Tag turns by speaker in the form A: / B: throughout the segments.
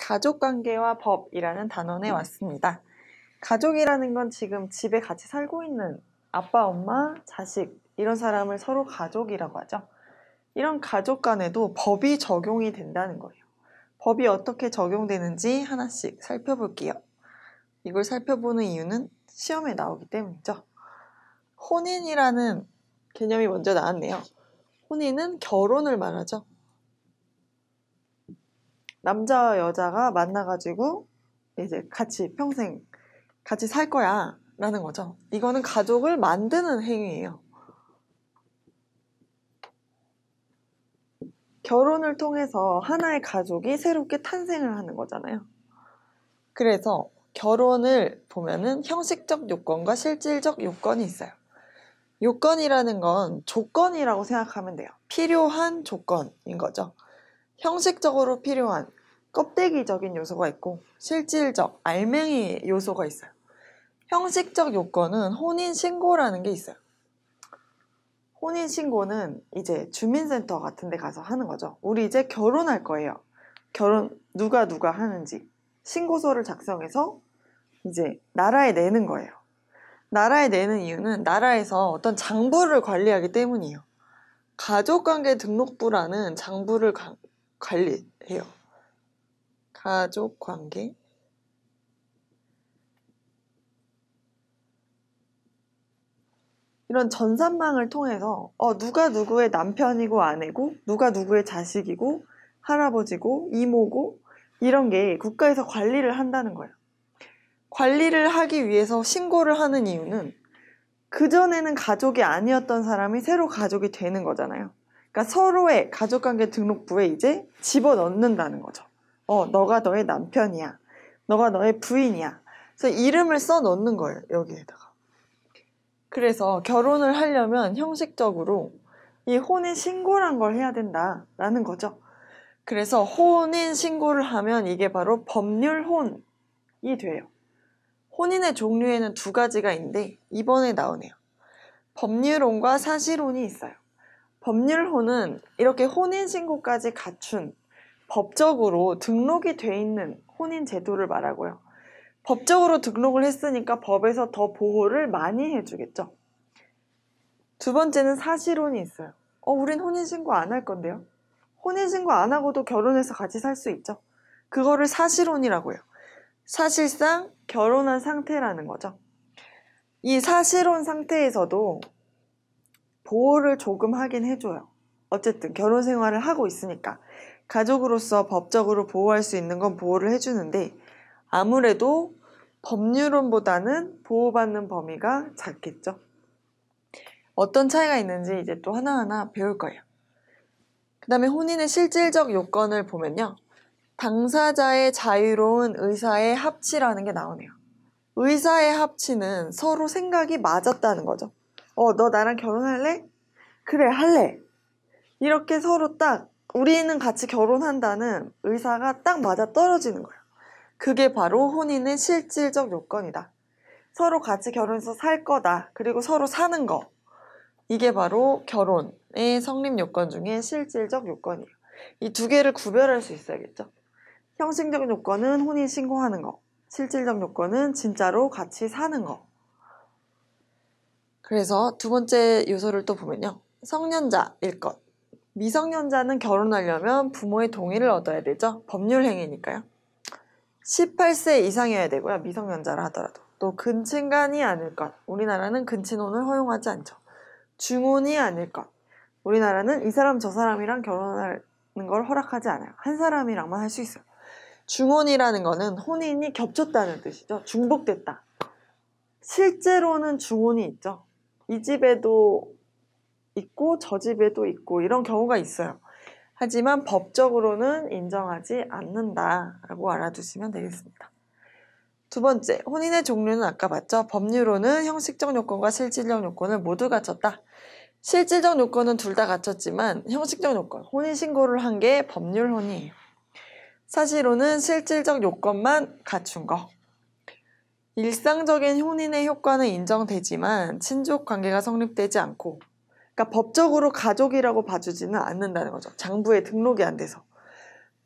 A: 가족관계와 법이라는 단원에 왔습니다. 가족이라는 건 지금 집에 같이 살고 있는 아빠, 엄마, 자식 이런 사람을 서로 가족이라고 하죠. 이런 가족 간에도 법이 적용이 된다는 거예요. 법이 어떻게 적용되는지 하나씩 살펴볼게요. 이걸 살펴보는 이유는 시험에 나오기 때문이죠. 혼인이라는 개념이 먼저 나왔네요. 혼인은 결혼을 말하죠. 남자와 여자가 만나가지고 이제 같이 평생 같이 살 거야 라는 거죠. 이거는 가족을 만드는 행위예요. 결혼을 통해서 하나의 가족이 새롭게 탄생을 하는 거잖아요. 그래서 결혼을 보면은 형식적 요건과 실질적 요건이 있어요. 요건이라는 건 조건이라고 생각하면 돼요. 필요한 조건인 거죠. 형식적으로 필요한 껍데기적인 요소가 있고 실질적 알맹이 요소가 있어요. 형식적 요건은 혼인신고라는 게 있어요. 혼인신고는 이제 주민센터 같은 데 가서 하는 거죠. 우리 이제 결혼할 거예요. 결혼 누가 하는지 신고서를 작성해서 이제 나라에 내는 거예요. 나라에 내는 이유는 나라에서 어떤 장부를 관리하기 때문이에요. 가족관계 등록부라는 장부를 관리해요. 가족관계 이런 전산망을 통해서 누가 누구의 남편이고 아내고 누가 누구의 자식이고 할아버지고 이모고 이런 게 국가에서 관리를 한다는 거예요. 관리를 하기 위해서 신고를 하는 이유는 그전에는 가족이 아니었던 사람이 새로 가족이 되는 거잖아요. 그러니까 서로의 가족관계 등록부에 이제 집어넣는다는 거죠. 너가 너의 남편이야. 너가 너의 부인이야. 그래서 이름을 써넣는 거예요. 여기에다가. 그래서 결혼을 하려면 형식적으로 이 혼인신고란 걸 해야 된다라는 거죠. 그래서 혼인신고를 하면 이게 바로 법률혼이 돼요. 혼인의 종류에는 두 가지가 있는데 이번에 나오네요. 법률혼과 사실혼이 있어요. 법률혼은 이렇게 혼인신고까지 갖춘 법적으로 등록이 돼 있는 혼인제도를 말하고요. 법적으로 등록을 했으니까 법에서 더 보호를 많이 해주겠죠. 두 번째는 사실혼이 있어요. 우린 혼인신고 안 할 건데요. 혼인신고 안 하고도 결혼해서 같이 살 수 있죠. 그거를 사실혼이라고 해요. 사실상 결혼한 상태라는 거죠. 이 사실혼 상태에서도 보호를 조금 하긴 해줘요. 어쨌든 결혼 생활을 하고 있으니까 가족으로서 법적으로 보호할 수 있는 건 보호를 해주는데 아무래도 법률혼보다는 보호받는 범위가 작겠죠. 어떤 차이가 있는지 이제 또 하나하나 배울 거예요. 그 다음에 혼인의 실질적 요건을 보면요. 당사자의 자유로운 의사의 합치라는 게 나오네요. 의사의 합치는 서로 생각이 맞았다는 거죠. 너 나랑 결혼할래? 그래, 할래. 이렇게 서로 딱 우리는 같이 결혼한다는 의사가 딱 맞아 떨어지는 거예요. 그게 바로 혼인의 실질적 요건이다. 서로 같이 결혼해서 살 거다. 그리고 서로 사는 거. 이게 바로 결혼의 성립 요건 중에 실질적 요건이에요. 이 두 개를 구별할 수 있어야겠죠. 형식적 요건은 혼인 신고하는 거. 실질적 요건은 진짜로 같이 사는 거. 그래서 두 번째 요소를 또 보면요. 성년자일 것. 미성년자는 결혼하려면 부모의 동의를 얻어야 되죠. 법률행위니까요. 18세 이상이어야 되고요. 미성년자라 하더라도. 또 근친간이 아닐 것. 우리나라는 근친혼을 허용하지 않죠. 중혼이 아닐 것. 우리나라는 이 사람 저 사람이랑 결혼하는 걸 허락하지 않아요. 한 사람이랑만 할 수 있어요. 중혼이라는 거는 혼인이 겹쳤다는 뜻이죠. 중복됐다. 실제로는 중혼이 있죠. 이 집에도 있고 저 집에도 있고 이런 경우가 있어요. 하지만 법적으로는 인정하지 않는다라고 알아두시면 되겠습니다. 두 번째, 혼인의 종류는 아까 봤죠? 법률로는 형식적 요건과 실질적 요건을 모두 갖췄다. 실질적 요건은 둘 다 갖췄지만 형식적 요건, 혼인신고를 한 게 법률혼이에요. 사실혼은 실질적 요건만 갖춘 거. 일상적인 혼인의 효과는 인정되지만 친족 관계가 성립되지 않고 그러니까 법적으로 가족이라고 봐주지는 않는다는 거죠. 장부에 등록이 안 돼서.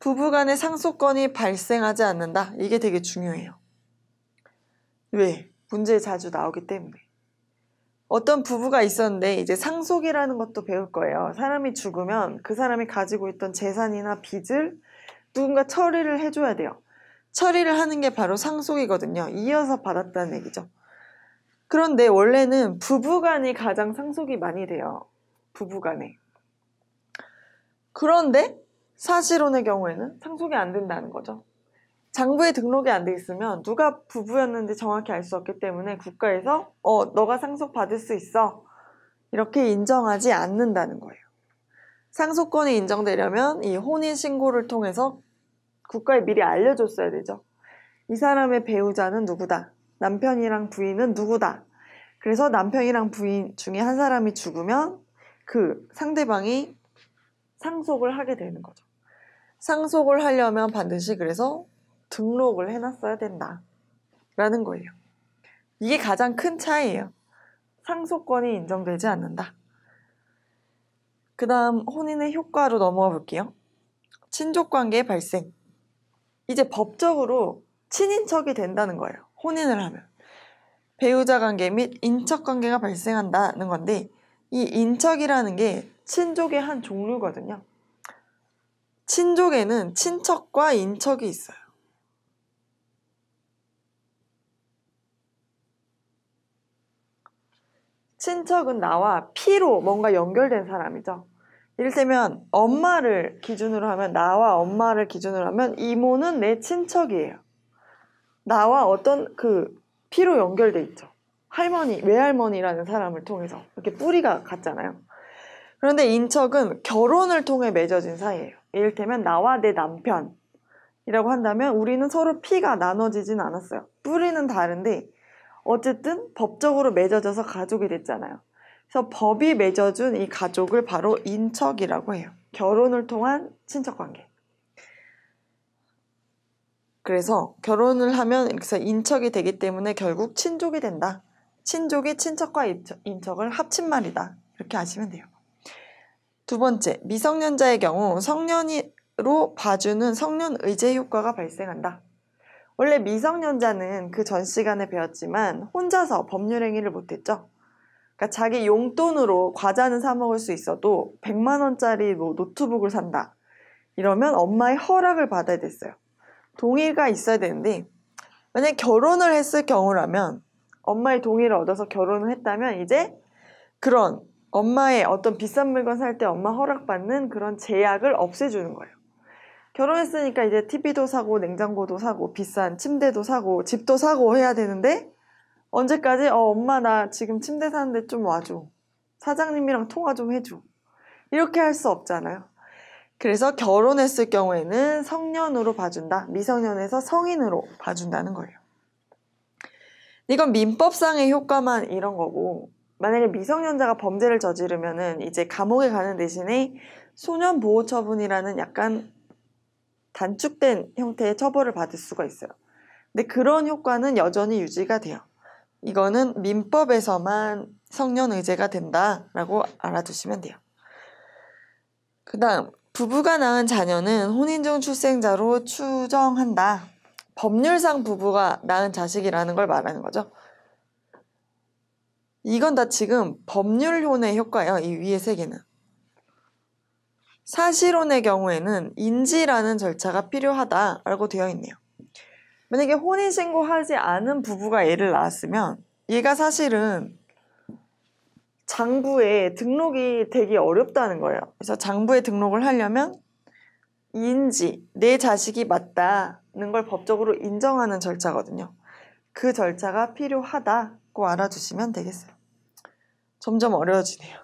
A: 부부간의 상속권이 발생하지 않는다. 이게 되게 중요해요. 왜? 문제에 자주 나오기 때문에. 어떤 부부가 있었는데 이제 상속이라는 것도 배울 거예요. 사람이 죽으면 그 사람이 가지고 있던 재산이나 빚을 누군가 처리를 해줘야 돼요. 처리를 하는 게 바로 상속이거든요. 이어서 받았다는 얘기죠. 그런데 원래는 부부간이 가장 상속이 많이 돼요. 부부간에. 그런데 사실혼의 경우에는 상속이 안 된다는 거죠. 장부에 등록이 안 돼 있으면 누가 부부였는지 정확히 알 수 없기 때문에 국가에서 너가 상속받을 수 있어. 이렇게 인정하지 않는다는 거예요. 상속권이 인정되려면 이 혼인신고를 통해서 국가에 미리 알려줬어야 되죠. 이 사람의 배우자는 누구다. 남편이랑 부인은 누구다. 그래서 남편이랑 부인 중에 한 사람이 죽으면 그 상대방이 상속을 하게 되는 거죠. 상속을 하려면 반드시 그래서 등록을 해놨어야 된다. 라는 거예요. 이게 가장 큰 차이예요. 상속권이 인정되지 않는다. 그 다음 혼인의 효과로 넘어가 볼게요. 친족관계의 발생. 이제 법적으로 친인척이 된다는 거예요. 혼인을 하면. 배우자 관계 및 인척 관계가 발생한다는 건데 이 인척이라는 게 친족의 한 종류거든요. 친족에는 친척과 인척이 있어요. 친척은 나와 피로 뭔가 연결된 사람이죠. 이를테면 엄마를 기준으로 하면 나와 엄마를 기준으로 하면 이모는 내 친척이에요. 나와 어떤 피로 연결돼 있죠. 할머니, 외할머니라는 사람을 통해서 이렇게 뿌리가 같잖아요. 그런데 인척은 결혼을 통해 맺어진 사이예요. 이를테면 나와 내 남편이라고 한다면 우리는 서로 피가 나눠지진 않았어요. 뿌리는 다른데 어쨌든 법적으로 맺어져서 가족이 됐잖아요. 그래서 법이 맺어준 이 가족을 바로 인척이라고 해요. 결혼을 통한 친척관계. 그래서 결혼을 하면 그래서 인척이 되기 때문에 결국 친족이 된다. 친족이 친척과 인척을 합친 말이다. 이렇게 아시면 돼요. 두 번째, 미성년자의 경우 성년으로 봐주는 성년의제 효과가 발생한다. 원래 미성년자는 그 전 시간에 배웠지만 혼자서 법률 행위를 못했죠. 그러니까 자기 용돈으로 과자는 사 먹을 수 있어도 100만 원짜리 노트북을 산다. 이러면 엄마의 허락을 받아야 됐어요. 동의가 있어야 되는데 만약에 결혼을 했을 경우라면 엄마의 동의를 얻어서 결혼을 했다면 이제 그런 엄마의 어떤 비싼 물건 살 때 엄마 허락받는 그런 제약을 없애주는 거예요. 결혼했으니까 이제 TV도 사고 냉장고도 사고 비싼 침대도 사고 집도 사고 해야 되는데 언제까지 엄마 나 지금 침대 사는데 좀 와줘. 사장님이랑 통화 좀 해줘. 이렇게 할 수 없잖아요. 그래서 결혼했을 경우에는 성년으로 봐준다. 미성년에서 성인으로 봐준다는 거예요. 이건 민법상의 효과만 이런 거고 만약에 미성년자가 범죄를 저지르면은 이제 감옥에 가는 대신에 소년보호처분이라는 약간 단축된 형태의 처벌을 받을 수가 있어요. 근데 그런 효과는 여전히 유지가 돼요. 이거는 민법에서만 성년의제가 된다라고 알아두시면 돼요. 그 다음 부부가 낳은 자녀는 혼인 중 출생자로 추정한다. 법률상 부부가 낳은 자식이라는 걸 말하는 거죠. 이건 다 지금 법률혼의 효과예요. 이 위에 세 개는. 사실혼의 경우에는 인지라는 절차가 필요하다라고 되어 있네요. 만약에 혼인신고하지 않은 부부가 애를 낳았으면 얘가 사실은 장부에 등록이 되게 어렵다는 거예요. 그래서 장부에 등록을 하려면 인지, 내 자식이 맞다는 걸 법적으로 인정하는 절차거든요. 그 절차가 필요하다고 알아두시면 되겠어요. 점점 어려워지네요.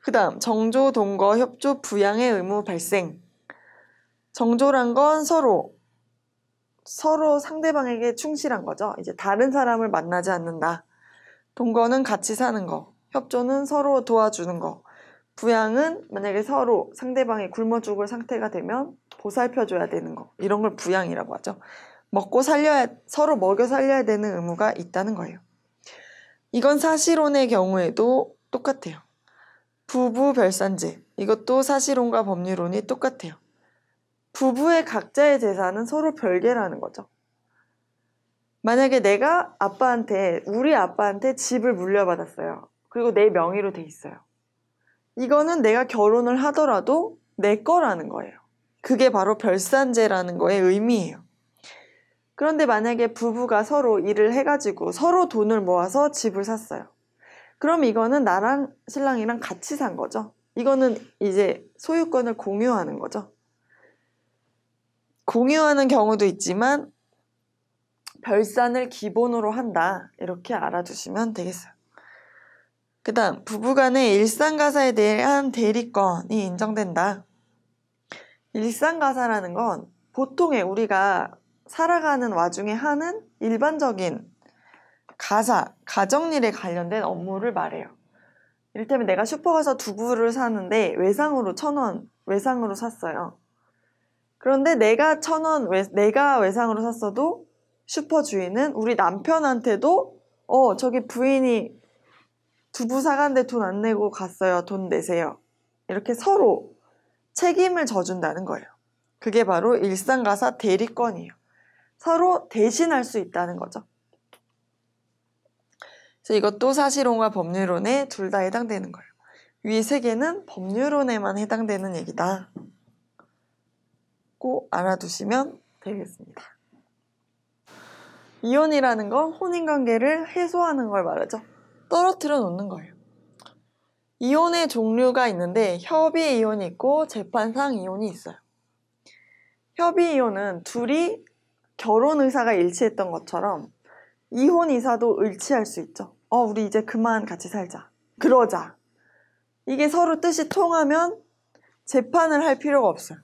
A: 그 다음 정조, 동거, 협조, 부양의 의무 발생. 정조란 건 서로 상대방에게 충실한 거죠. 이제 다른 사람을 만나지 않는다. 동거는 같이 사는 거. 협조는 서로 도와주는 거. 부양은 만약에 서로 상대방이 굶어 죽을 상태가 되면 보살펴줘야 되는 거. 이런 걸 부양이라고 하죠. 서로 먹여 살려야 되는 의무가 있다는 거예요. 이건 사실혼의 경우에도 똑같아요. 부부 별산제. 이것도 사실혼과 법률혼이 똑같아요. 부부의 각자의 재산은 서로 별개라는 거죠. 만약에 내가 우리 아빠한테 집을 물려받았어요. 그리고 내 명의로 돼 있어요. 이거는 내가 결혼을 하더라도 내 거라는 거예요. 그게 바로 별산제라는 거의 의미예요. 그런데 만약에 부부가 서로 일을 해가지고 서로 돈을 모아서 집을 샀어요. 그럼 이거는 나랑 신랑이랑 같이 산 거죠. 이거는 이제 소유권을 공유하는 거죠. 공유하는 경우도 있지만 별산을 기본으로 한다. 이렇게 알아두시면 되겠어요. 그 다음 부부간의 일상가사에 대한 대리권이 인정된다. 일상가사라는 건 보통의 우리가 살아가는 와중에 하는 일반적인 가정일에 관련된 업무를 말해요. 이를테면 내가 슈퍼 가서 두부를 사는데 외상으로 1,000원 외상으로 샀어요. 그런데 내가 외상으로 샀어도 슈퍼 주인은 우리 남편한테도 저기 부인이 두부 사갔는데 돈 안 내고 갔어요. 돈 내세요. 이렇게 서로 책임을 져준다는 거예요. 그게 바로 일상가사 대리권이에요. 서로 대신할 수 있다는 거죠. 그래서 이것도 사실혼과 법률혼에 둘 다 해당되는 거예요. 위 세 개는 법률혼에만 해당되는 얘기다. 꼭 알아두시면 되겠습니다. 이혼이라는 건 혼인관계를 해소하는 걸 말하죠. 떨어뜨려 놓는 거예요. 이혼의 종류가 있는데 협의 이혼이 있고 재판상 이혼이 있어요. 협의 이혼은 둘이 결혼 의사가 일치했던 것처럼 이혼 의사도 일치할 수 있죠. 우리 이제 그만 같이 살자. 그러자. 이게 서로 뜻이 통하면 재판을 할 필요가 없어요.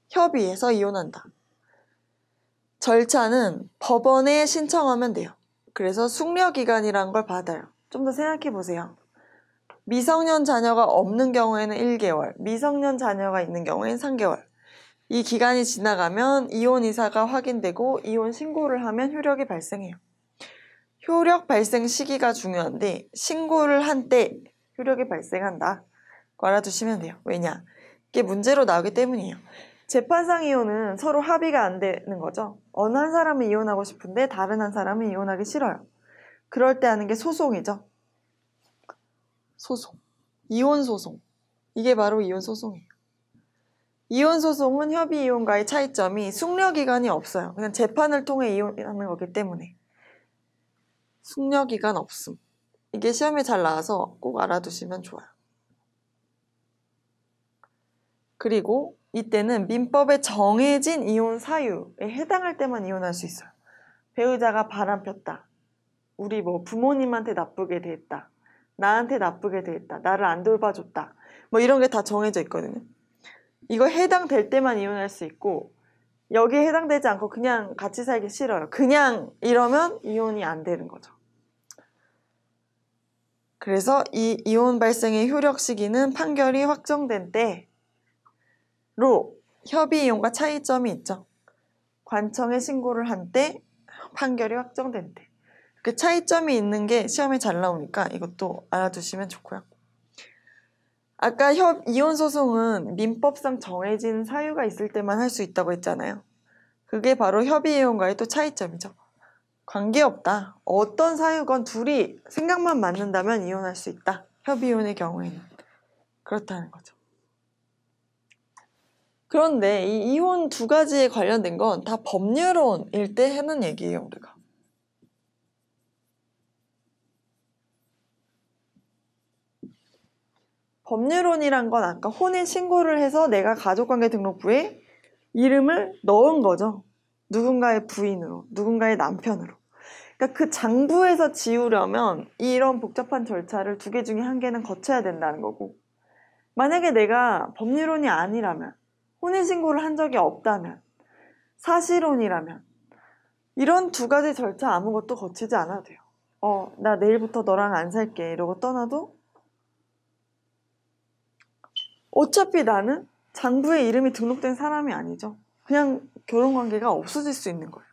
A: 협의해서 이혼한다. 절차는 법원에 신청하면 돼요. 그래서 숙려기간이라는 걸 받아요. 좀 더 생각해 보세요. 미성년 자녀가 없는 경우에는 1개월, 미성년 자녀가 있는 경우에는 3개월. 이 기간이 지나가면 이혼 의사가 확인되고 이혼 신고를 하면 효력이 발생해요. 효력 발생 시기가 중요한데 신고를 한 때 효력이 발생한다. 알아두시면 돼요. 왜냐? 이게 문제로 나오기 때문이에요. 재판상 이혼은 서로 합의가 안 되는 거죠. 어느 한 사람은 이혼하고 싶은데 다른 한 사람은 이혼하기 싫어요. 그럴 때 하는 게 소송이죠. 소송. 이혼 소송. 이게 바로 이혼 소송이에요. 이혼 소송은 협의 이혼과의 차이점이 숙려기간이 없어요. 그냥 재판을 통해 이혼하는 거기 때문에. 숙려기간 없음. 이게 시험에 잘 나와서 꼭 알아두시면 좋아요. 그리고 이때는 민법에 정해진 이혼 사유에 해당할 때만 이혼할 수 있어요. 배우자가 바람폈다. 우리 부모님한테 나쁘게 대했다. 나한테 나쁘게 대했다. 나를 안 돌봐줬다. 이런 게 다 정해져 있거든요. 이거 해당될 때만 이혼할 수 있고 여기에 해당되지 않고 그냥 같이 살기 싫어요. 그냥 이러면 이혼이 안 되는 거죠. 그래서 이 이혼 발생의 효력 시기는 판결이 확정된 때로 협의 이혼과 차이점이 있죠. 관청에 신고를 한 때, 판결이 확정된 때. 그 차이점이 있는 게 시험에 잘 나오니까 이것도 알아두시면 좋고요. 아까 이혼 소송은 민법상 정해진 사유가 있을 때만 할 수 있다고 했잖아요. 그게 바로 협의 이혼과의 또 차이점이죠. 관계없다. 어떤 사유건 둘이 생각만 맞는다면 이혼할 수 있다. 협의 이혼의 경우에는. 그렇다는 거죠. 그런데 이 이혼 두 가지에 관련된 건 다 법률혼일 때 하는 얘기예요, 우리가. 법률혼이란 건 아까 혼인 신고를 해서 내가 가족관계 등록부에 이름을 넣은 거죠. 누군가의 부인으로, 누군가의 남편으로. 그러니까 그 장부에서 지우려면 이런 복잡한 절차를 두 개 중에 한 개는 거쳐야 된다는 거고, 만약에 내가 법률혼이 아니라면, 혼인신고를 한 적이 없다면, 사실혼이라면 이런 두 가지 절차 아무것도 거치지 않아도 돼요. 나 내일부터 너랑 안 살게 이러고 떠나도 어차피 나는 장부에 이름이 등록된 사람이 아니죠. 그냥 결혼관계가 없어질 수 있는 거예요.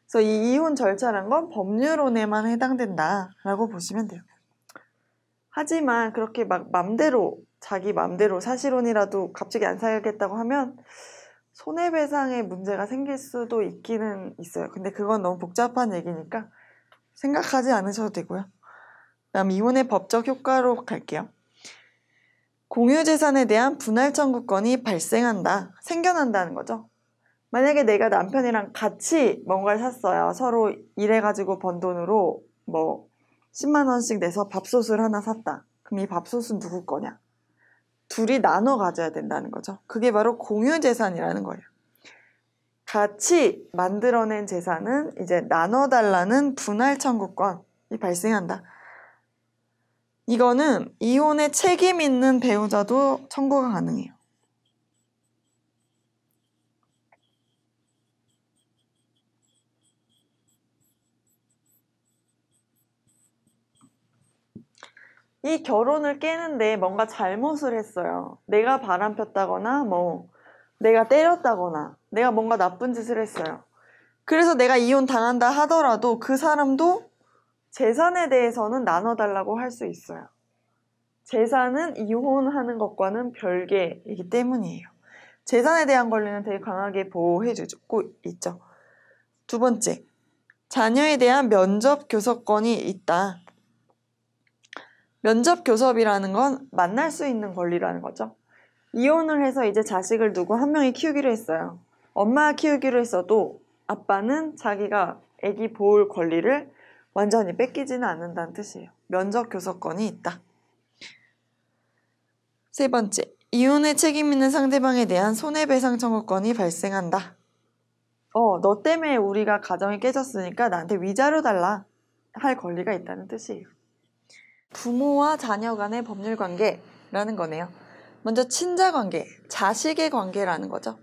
A: 그래서 이 이혼 절차란 건 법률혼에만 해당된다라고 보시면 돼요. 하지만 그렇게 막 자기 맘대로 사실혼이라도 갑자기 안 살겠다고 하면 손해배상에 문제가 생길 수도 있기는 있어요. 근데 그건 너무 복잡한 얘기니까 생각하지 않으셔도 되고요. 다음 이혼의 법적 효과로 갈게요. 공유재산에 대한 분할 청구권이 발생한다. 생겨난다는 거죠. 만약에 내가 남편이랑 같이 뭔가를 샀어요. 서로 일해가지고 번 돈으로 뭐 10만 원씩 내서 밥솥을 하나 샀다. 그럼 이 밥솥은 누구 거냐? 둘이 나눠 가져야 된다는 거죠. 그게 바로 공유재산이라는 거예요. 같이 만들어낸 재산은 이제 나눠달라는 분할 청구권이 발생한다. 이거는 이혼에 책임 있는 배우자도 청구가 가능해요. 이 결혼을 깨는데 뭔가 잘못을 했어요. 내가 바람 폈다거나 뭐 내가 때렸다거나 내가 뭔가 나쁜 짓을 했어요. 그래서 내가 이혼 당한다 하더라도 그 사람도 재산에 대해서는 나눠달라고 할 수 있어요. 재산은 이혼하는 것과는 별개이기 때문이에요. 재산에 대한 권리는 되게 강하게 보호해주고 있죠. 두 번째, 자녀에 대한 면접 교섭권이 있다. 면접 교섭이라는 건 만날 수 있는 권리라는 거죠. 이혼을 해서 이제 자식을 누구 한 명이 키우기로 했어요. 엄마가 키우기로 했어도 아빠는 자기가 아기 볼 권리를 완전히 뺏기지는 않는다는 뜻이에요. 면접 교섭권이 있다. 세 번째, 이혼에 책임 있는 상대방에 대한 손해배상 청구권이 발생한다. 너 때문에 우리가 가정이 깨졌으니까 나한테 위자료 달라 할 권리가 있다는 뜻이에요. 부모와 자녀 간의 법률 관계라는 거네요. 먼저 친자 관계, 자식의 관계라는 거죠.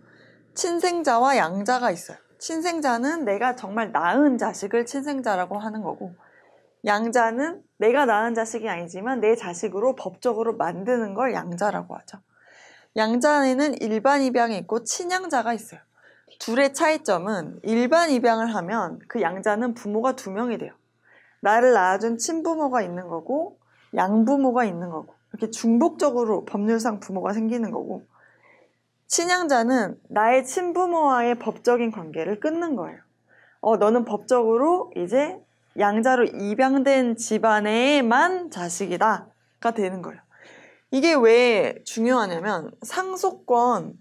A: 친생자와 양자가 있어요. 친생자는 내가 정말 낳은 자식을 친생자라고 하는 거고, 양자는 내가 낳은 자식이 아니지만 내 자식으로 법적으로 만드는 걸 양자라고 하죠. 양자에는 일반 입양이 있고 친양자가 있어요. 둘의 차이점은 일반 입양을 하면 그 양자는 부모가 2명이 돼요. 나를 낳아준 친부모가 있는 거고 양부모가 있는 거고 이렇게 중복적으로 법률상 부모가 생기는 거고, 친양자는 나의 친부모와의 법적인 관계를 끊는 거예요. 너는 법적으로 이제 양자로 입양된 집안에만 자식이다가 되는 거예요. 이게 왜 중요하냐면 상속권이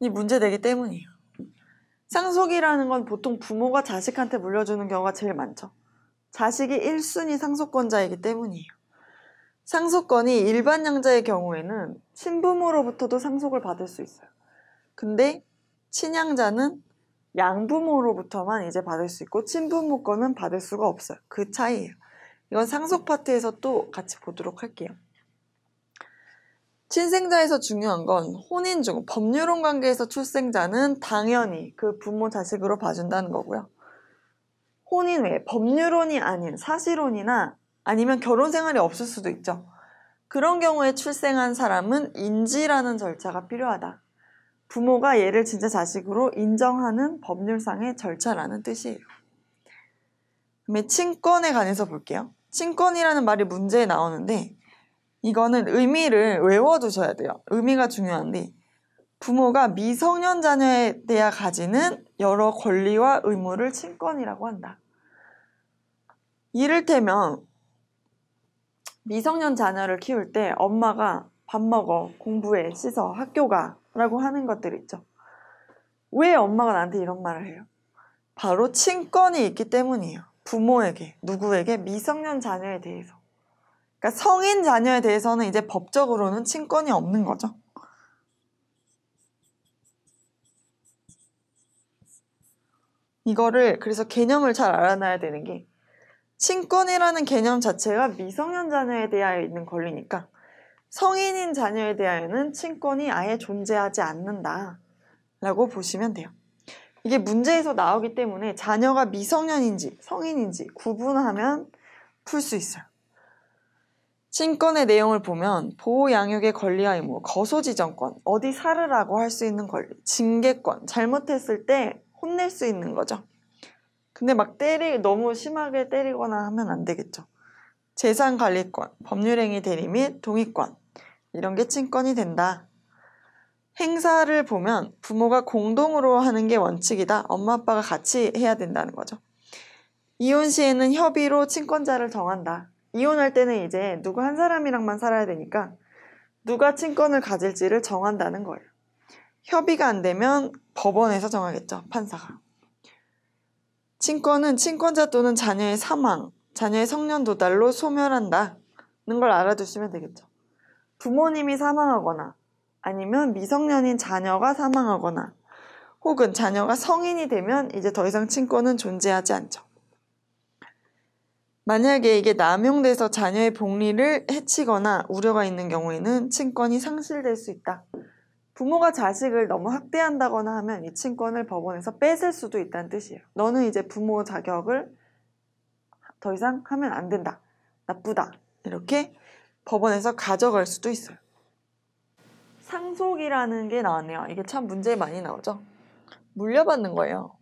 A: 문제되기 때문이에요. 상속이라는 건 보통 부모가 자식한테 물려주는 경우가 제일 많죠. 자식이 1순위 상속권자이기 때문이에요. 상속권이 일반 양자의 경우에는 친부모로부터도 상속을 받을 수 있어요. 근데 친양자는 양부모로부터만 이제 받을 수 있고 친부모 거는 받을 수가 없어요. 그 차이예요. 이건 상속 파트에서 또 같이 보도록 할게요. 친생자에서 중요한 건 혼인 중 법률혼 관계에서 출생자는 당연히 그 부모 자식으로 봐준다는 거고요. 혼인 외에 법률혼이 아닌 사실혼이나 아니면 결혼 생활이 없을 수도 있죠. 그런 경우에 출생한 사람은 인지라는 절차가 필요하다. 부모가 얘를 진짜 자식으로 인정하는 법률상의 절차라는 뜻이에요. 그다음에 친권에 관해서 볼게요. 친권이라는 말이 문제에 나오는데 이거는 의미를 외워두셔야 돼요. 의미가 중요한데 부모가 미성년 자녀에 대해 가지는 여러 권리와 의무를 친권이라고 한다. 이를테면 미성년 자녀를 키울 때 엄마가 밥 먹어, 공부해, 씻어, 학교 가 라고 하는 것들 있죠. 왜 엄마가 나한테 이런 말을 해요? 바로 친권이 있기 때문이에요. 부모에게, 누구에게? 미성년 자녀에 대해서. 그러니까 성인 자녀에 대해서는 이제 법적으로는 친권이 없는 거죠. 이거를 그래서 개념을 잘 알아놔야 되는 게 친권이라는 개념 자체가 미성년 자녀에 대하여 있는 권리니까 성인인 자녀에 대하여는 친권이 아예 존재하지 않는다 라고 보시면 돼요. 이게 문제에서 나오기 때문에 자녀가 미성년인지 성인인지 구분하면 풀 수 있어요. 친권의 내용을 보면 보호 양육의 권리와 의무, 거소지정권, 어디 살으라고 할 수 있는 권리, 징계권, 잘못했을 때 혼낼 수 있는 거죠. 근데 막 너무 심하게 때리거나 하면 안 되겠죠. 재산관리권, 법률행위 대리 및 동의권 이런 게 친권이 된다 행사를 보면 부모가 공동으로 하는 게 원칙이다. 엄마 아빠가 같이 해야 된다는 거죠. 이혼 시에는 협의로 친권자를 정한다. 이혼할 때는 이제 누구 한 사람이랑만 살아야 되니까 누가 친권을 가질지를 정한다는 거예요. 협의가 안 되면 법원에서 정하겠죠. 판사가. 친권은 친권자 또는 자녀의 사망, 자녀의 성년 도달로 소멸한다는 걸 알아두시면 되겠죠. 부모님이 사망하거나 아니면 미성년인 자녀가 사망하거나 혹은 자녀가 성인이 되면 이제 더 이상 친권은 존재하지 않죠. 만약에 이게 남용돼서 자녀의 복리를 해치거나 우려가 있는 경우에는 친권이 상실될 수 있다. 부모가 자식을 너무 학대한다거나 하면 이 친권을 법원에서 뺏을 수도 있다는 뜻이에요. 너는 이제 부모 자격을 더 이상 하면 안 된다. 나쁘다. 이렇게 법원에서 가져갈 수도 있어요. 상속이라는 게 나왔네요. 이게 참 문제에 많이 나오죠. 물려받는 거예요.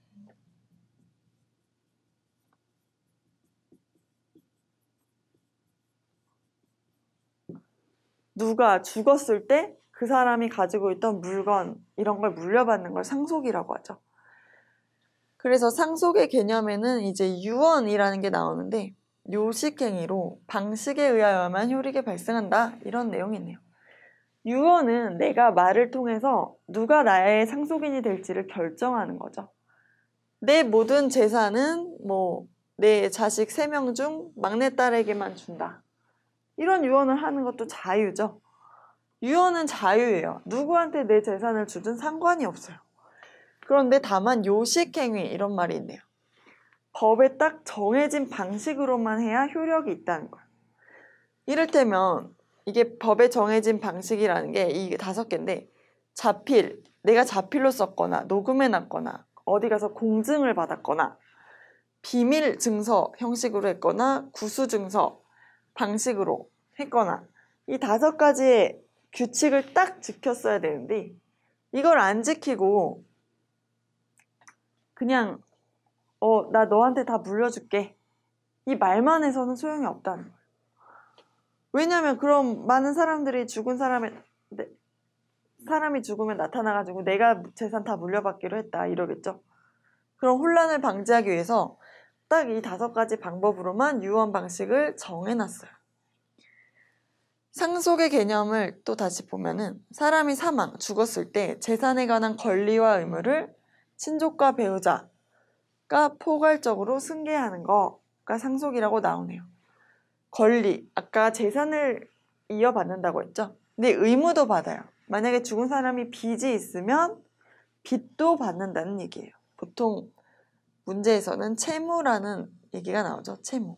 A: 누가 죽었을 때 그 사람이 가지고 있던 물건 이런 걸 물려받는 걸 상속이라고 하죠. 그래서 상속의 개념에는 이제 유언이라는 게 나오는데 요식행위로 방식에 의하여만 효력이 발생한다 이런 내용이 있네요. 유언은 내가 말을 통해서 누가 나의 상속인이 될지를 결정하는 거죠. 내 모든 재산은 내 자식 3명 중 막내딸에게만 준다. 이런 유언을 하는 것도 자유죠. 유언은 자유예요. 누구한테 내 재산을 주든 상관이 없어요. 그런데 다만 요식행위 이런 말이 있네요. 법에 딱 정해진 방식으로만 해야 효력이 있다는 거예요. 이를테면 이게 법에 정해진 방식이라는 게 이 5개인데 자필, 내가 자필로 썼거나 녹음해놨거나 어디 가서 공증을 받았거나 비밀 증서 형식으로 했거나 구수증서 방식으로 했거나 이 5가지의 규칙을 딱 지켰어야 되는데 이걸 안 지키고 그냥 나 너한테 다 물려줄게 이 말만 해서는 소용이 없다는 거예요. 왜냐면 그럼 많은 사람들이 사람이 죽으면 나타나가지고 내가 재산 다 물려받기로 했다 이러겠죠. 그럼 혼란을 방지하기 위해서 딱 이 5가지 방법으로만 유언 방식을 정해놨어요. 상속의 개념을 또 다시 보면은 사람이 죽었을 때 재산에 관한 권리와 의무를 친족과 배우자가 포괄적으로 승계하는 거가 상속이라고 나오네요. 권리, 아까 재산을 이어받는다고 했죠. 근데 의무도 받아요. 만약에 죽은 사람이 빚이 있으면 빚도 받는다는 얘기예요. 보통 문제에서는 채무라는 얘기가 나오죠. 채무.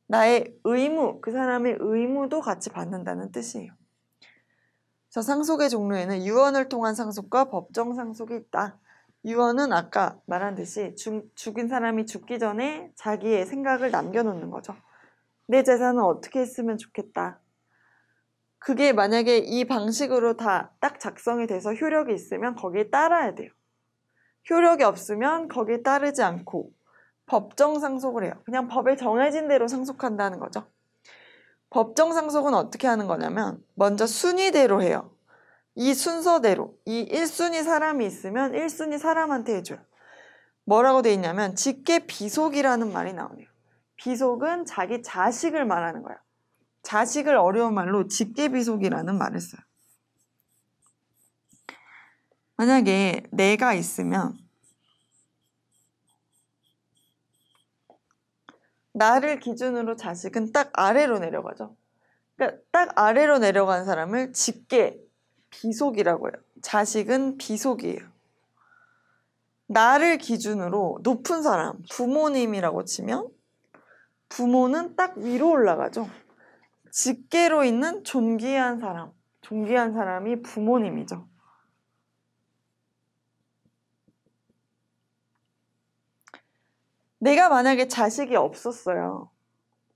A: 나의 의무, 그 사람의 의무도 같이 받는다는 뜻이에요. 그래서 상속의 종류에는 유언을 통한 상속과 법정 상속이 있다. 유언은 아까 말한 듯이 죽인 사람이 죽기 전에 자기의 생각을 남겨놓는 거죠. 내 재산은 어떻게 했으면 좋겠다. 그게 만약에 이 방식으로 다 딱 작성이 돼서 효력이 있으면 거기에 따라야 돼요. 효력이 없으면 거기에 따르지 않고 법정 상속을 해요. 그냥 법에 정해진 대로 상속한다는 거죠. 법정 상속은 어떻게 하는 거냐면 먼저 순위대로 해요. 이 순서대로 이 1순위 사람이 있으면 1순위 사람한테 해줘요. 뭐라고 돼 있냐면 직계 비속이라는 말이 나오네요. 비속은 자기 자식을 말하는 거예요. 자식을 어려운 말로 직계 비속이라는 말을 써요. 만약에 내가 있으면 나를 기준으로 자식은 딱 아래로 내려가죠. 그러니까 딱 아래로 내려간 사람을 직계 비속이라고 해요. 자식은 비속이에요. 나를 기준으로 높은 사람, 부모님이라고 치면 부모는 딱 위로 올라가죠. 직계로 있는 존귀한 사람이 부모님이죠. 내가 만약에 자식이 없었어요.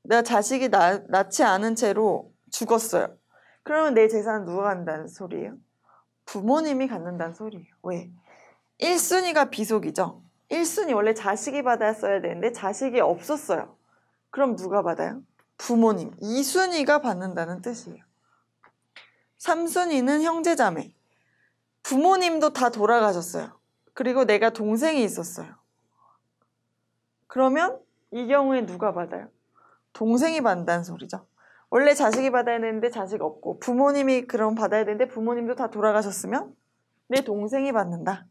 A: 내가 자식이 낳지 않은 채로 죽었어요. 그러면 내 재산은 누가 갖는다는 소리예요? 부모님이 갖는다는 소리예요. 왜? 1순위가 비속이죠. 1순위 원래 자식이 받았어야 되는데 자식이 없었어요. 그럼 누가 받아요? 부모님. 2순위가 받는다는 뜻이에요. 3순위는 형제자매. 부모님도 다 돌아가셨어요. 그리고 내가 동생이 있었어요. 그러면 이 경우에 누가 받아요? 동생이 받는다는 소리죠. 원래 자식이 받아야 되는데 자식 없고 부모님이 그럼 받아야 되는데 부모님도 다 돌아가셨으면 내 동생이 받는다.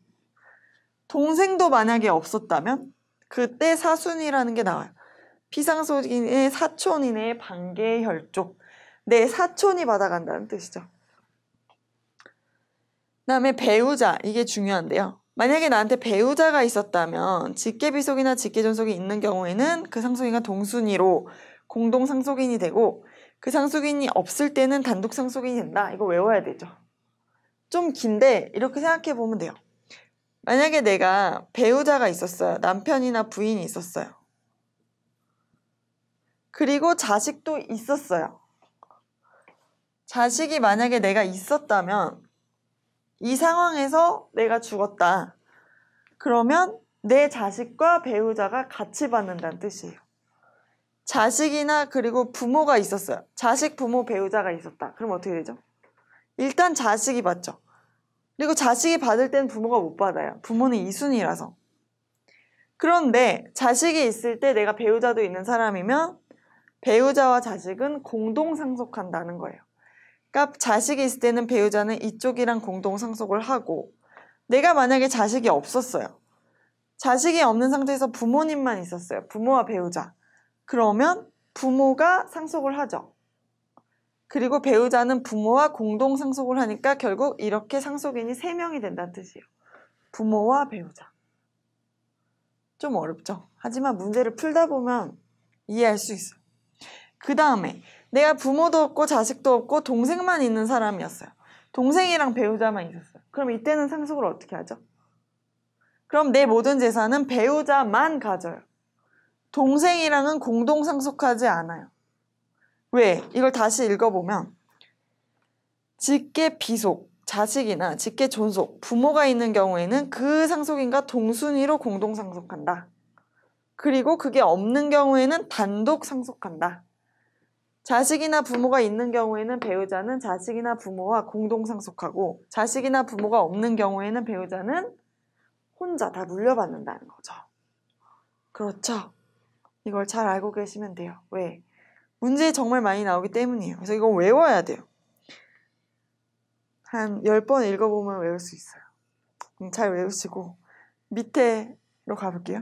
A: 동생도 만약에 없었다면 그때 사순이라는 게 나와요. 피상속인의 사촌인의 반계혈족. 내 사촌이 받아간다는 뜻이죠. 그다음에 배우자. 이게 중요한데요. 만약에 나한테 배우자가 있었다면 직계비속이나 직계존속이 있는 경우에는 그 상속인과 동순위로 공동상속인이 되고 그 상속인이 없을 때는 단독 상속인이 된다. 이거 외워야 되죠. 좀 긴데 이렇게 생각해 보면 돼요. 만약에 내가 배우자가 있었어요. 남편이나 부인이 있었어요. 그리고 자식도 있었어요. 자식이 만약에 내가 있었다면 이 상황에서 내가 죽었다. 그러면 내 자식과 배우자가 같이 받는다는 뜻이에요. 자식이나 그리고 부모가 있었어요. 자식, 부모, 배우자가 있었다. 그럼 어떻게 되죠? 일단 자식이 받죠. 그리고 자식이 받을 땐 부모가 못 받아요. 부모는 이순이라서. 그런데 자식이 있을 때 내가 배우자도 있는 사람이면 배우자와 자식은 공동상속한다는 거예요. 그러니까 자식이 있을 때는 배우자는 이쪽이랑 공동상속을 하고 내가 만약에 자식이 없었어요. 자식이 없는 상태에서 부모님만 있었어요. 부모와 배우자. 그러면 부모가 상속을 하죠. 그리고 배우자는 부모와 공동상속을 하니까 결국 이렇게 상속인이 3명이 된다는 뜻이에요. 부모와 배우자. 좀 어렵죠? 하지만 문제를 풀다 보면 이해할 수 있어요. 그 다음에 내가 부모도 없고 자식도 없고 동생만 있는 사람이었어요. 동생이랑 배우자만 있었어요. 그럼 이때는 상속을 어떻게 하죠? 그럼 내 모든 재산은 배우자만 가져요. 동생이랑은 공동상속하지 않아요. 왜? 이걸 다시 읽어보면 직계비속, 자식이나 직계존속, 부모가 있는 경우에는 그 상속인과 동순위로 공동상속한다. 그리고 그게 없는 경우에는 단독 상속한다. 자식이나 부모가 있는 경우에는 배우자는 자식이나 부모와 공동상속하고 자식이나 부모가 없는 경우에는 배우자는 혼자 다 물려받는다는 거죠. 그렇죠? 이걸 잘 알고 계시면 돼요. 왜? 문제에 정말 많이 나오기 때문이에요. 그래서 이거 외워야 돼요. 한 10번 읽어보면 외울 수 있어요. 잘 외우시고 밑에로 가볼게요.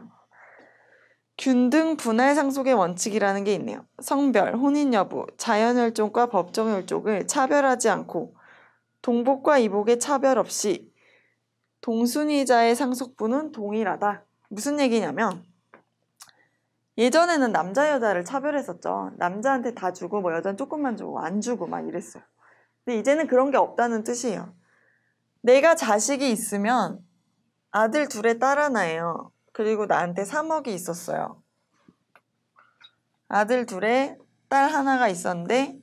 A: 균등 분할 상속의 원칙이라는 게 있네요. 성별, 혼인 여부, 자연혈족과 법정혈족을 차별하지 않고 동복과 이복의 차별 없이 동순위자의 상속분은 동일하다. 무슨 얘기냐면 예전에는 남자 여자를 차별했었죠. 남자한테 다 주고 뭐 여자는 조금만 주고 안 주고 막 이랬어요. 근데 이제는 그런 게 없다는 뜻이에요. 내가 자식이 있으면 아들 둘에 딸 하나예요. 그리고 나한테 3억이 있었어요. 아들 둘에 딸 하나가 있었는데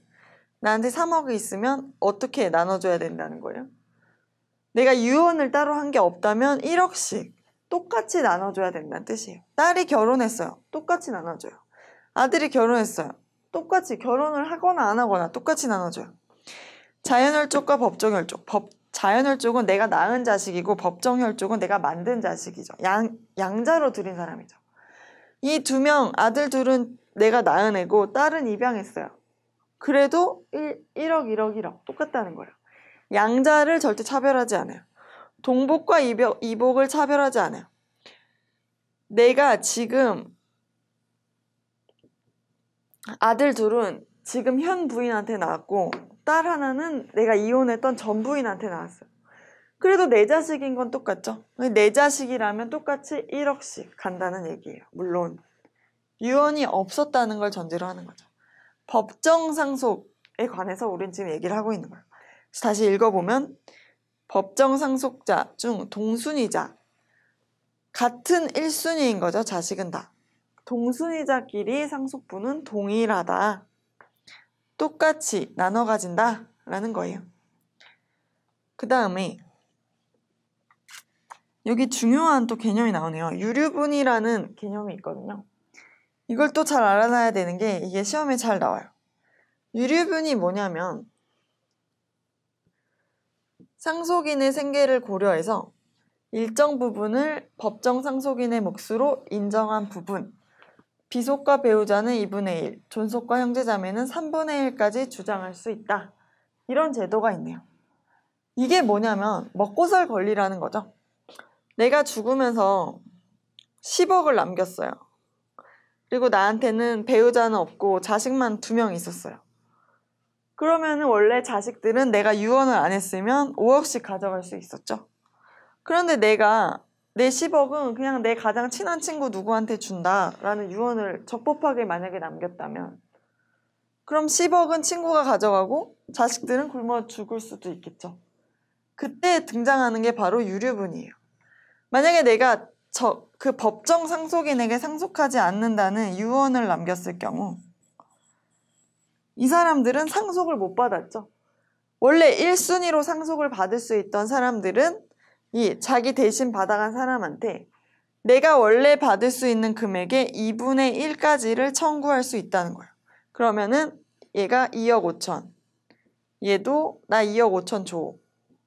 A: 나한테 3억이 있으면 어떻게 나눠줘야 된다는 거예요? 내가 유언을 따로 한 게 없다면 1억씩 똑같이 나눠줘야 된다는 뜻이에요. 딸이 결혼했어요. 똑같이 나눠줘요. 아들이 결혼했어요. 똑같이 결혼을 하거나 안 하거나 똑같이 나눠줘요. 자연혈족과 법정혈족. 자연혈족은 내가 낳은 자식이고 법정혈족은 내가 만든 자식이죠. 양자로 들인 사람이죠. 이 2명, 아들 둘은 내가 낳은 애고 딸은 입양했어요. 그래도 1억, 1억, 1억 똑같다는 거예요. 양자를 절대 차별하지 않아요. 동복과 이복을 차별하지 않아요. 내가 지금 아들 둘은 지금 현 부인한테 낳았고 딸 하나는 내가 이혼했던 전 부인한테 낳았어요. 그래도 내 자식인 건 똑같죠. 내 자식이라면 똑같이 1억씩 간다는 얘기예요. 물론 유언이 없었다는 걸 전제로 하는 거죠. 법정상속에 관해서 우린 지금 얘기를 하고 있는 거예요. 그래서 다시 읽어보면 법정상속자 중 동순위자 같은 1순위인 거죠. 자식은 다. 동순위자끼리 상속분은 동일하다. 똑같이 나눠 가진다 라는 거예요. 그 다음에 여기 중요한 또 개념이 나오네요. 유류분이라는 개념이 있거든요. 이걸 또 잘 알아놔야 되는 게 이게 시험에 잘 나와요. 유류분이 뭐냐면 상속인의 생계를 고려해서 일정 부분을 법정 상속인의 몫으로 인정한 부분, 비속과 배우자는 2분의 1, 존속과 형제자매는 3분의 1까지 주장할 수 있다. 이런 제도가 있네요. 이게 뭐냐면 먹고 살 권리라는 거죠. 내가 죽으면서 10억을 남겼어요. 그리고 나한테는 배우자는 없고 자식만 2명 있었어요. 그러면 원래 자식들은 내가 유언을 안 했으면 5억씩 가져갈 수 있었죠. 그런데 내가 내 10억은 그냥 내 가장 친한 친구 누구한테 준다라는 유언을 적법하게 만약에 남겼다면 그럼 10억은 친구가 가져가고 자식들은 굶어 죽을 수도 있겠죠. 그때 등장하는 게 바로 유류분이에요. 만약에 내가 그 법정 상속인에게 상속하지 않는다는 유언을 남겼을 경우 이 사람들은 상속을 못 받았죠. 원래 1순위로 상속을 받을 수 있던 사람들은 이 자기 대신 받아간 사람한테 내가 원래 받을 수 있는 금액의 2분의 1까지를 청구할 수 있다는 거예요. 그러면은 얘가 2억 5천, 얘도 나 2억 5천 줘.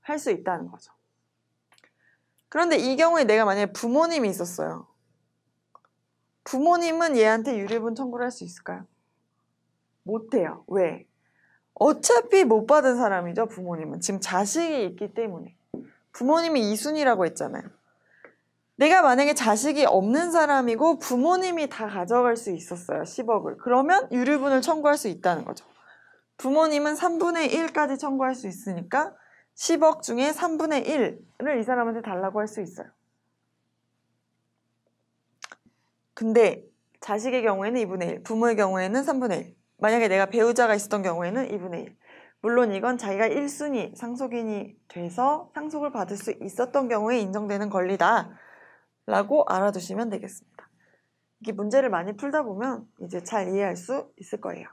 A: 할 수 있다는 거죠. 그런데 이 경우에 내가 만약에 부모님이 있었어요. 부모님은 얘한테 유류분 청구를 할 수 있을까요? 못해요. 왜? 어차피 못 받은 사람이죠, 부모님은. 지금 자식이 있기 때문에. 부모님이 2순위라고 했잖아요. 내가 만약에 자식이 없는 사람이고 부모님이 다 가져갈 수 있었어요, 10억을. 그러면 유류분을 청구할 수 있다는 거죠. 부모님은 3분의 1까지 청구할 수 있으니까 10억 중에 3분의 1을 이 사람한테 달라고 할 수 있어요. 근데 자식의 경우에는 2분의 1, 부모의 경우에는 3분의 1. 만약에 내가 배우자가 있었던 경우에는 2분의 1. 물론 이건 자기가 1순위 상속인이 돼서 상속을 받을 수 있었던 경우에 인정되는 권리다 라고 알아두시면 되겠습니다. 이게 문제를 많이 풀다 보면 이제 잘 이해할 수 있을 거예요.